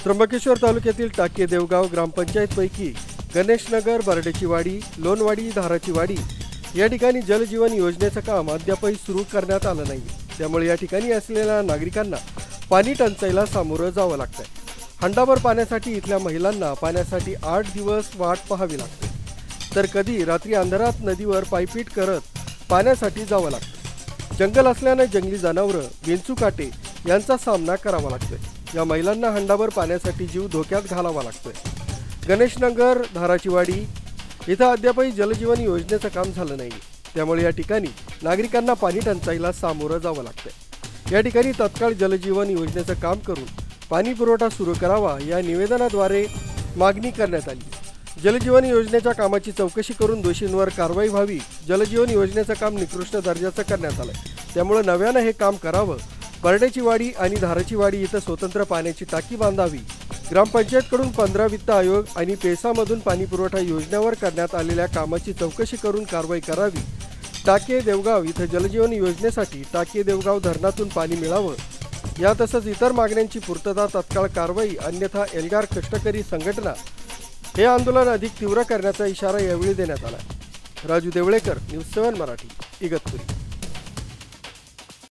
त्र्यंबकेश्वर तालुक्यातील टाके देवगाव ग्रामपंचायतपैकी गणेशनगर, बर्डेची वाडी, लोणवाडी, धाराची वाडी या ठिकाणी जलजीवन योजनेचं काम अद्यापही सुरू करण्यात आलं नाही। त्यामुळे या ठिकाणी असलेल्या नागरिकांना पाणी टंचाईला सामोरं जावं लागतंय। हंडाभर पाण्यासाठी इथल्या महिलांना पाण्यासाठी 8 दिवस वाट पाहावी लागते, तर कधी रात्री अंधारात नदीवर पायपीट करत पाण्यासाठी जावं लागतं। जंगल असल्याने जंगली जनावरं, विंचूकाटे यांचा सामना करावा लागतोय। या महिलांना हंडाभर पाण्यासाठी जीव धोक्यात घालावा लागतोय। गणेशनगर, धाराची वाडी इथं अद्यापही जलजीवन योजनेचं काम झालं नाही। त्यामुळे या ठिकाणी नागरिकांना पाणी टंचाईला सामोरं जावं लागतंय। या ठिकाणी तत्काळ जलजीवन योजनेचं काम करून पाणी पुरवठा सुरू करावा या निवेदनाद्वारे मागणी करण्यात आली। जलजीवन योजनेच्या कामाची चौकशी करून दोषींवर कारवाई व्हावी। जलजीवन योजनेचं काम निकृष्ट दर्जाचं करण्यात आलंय, त्यामुळे नव्यानं हे काम करावं। बर्डेची वाडी आणि धाराची वाडी इथं स्वतंत्र पाण्याची टाकी बांधावी। ग्रामपंचायतकडून 15 वित्त आयोग आणि पेसामधून पाणी पुरवठा योजनेवर करण्यात आलेल्या कामाची चौकशी करून कारवाई करावी। टाके देवगाव इथं जलजीवन योजनेसाठी टाके देवगाव धरणातून पाणी मिळावं या तसंच इतर मागण्यांची पूर्तता तत्काळ कारवाई, अन्यथा एल्गार कष्टकरी संघटना हे आंदोलन अधिक तीव्र करण्याचा इशारा यावेळी देण्यात आला। राजू देवळेकर, न्यूज 7 मराठी, इगतपुरी।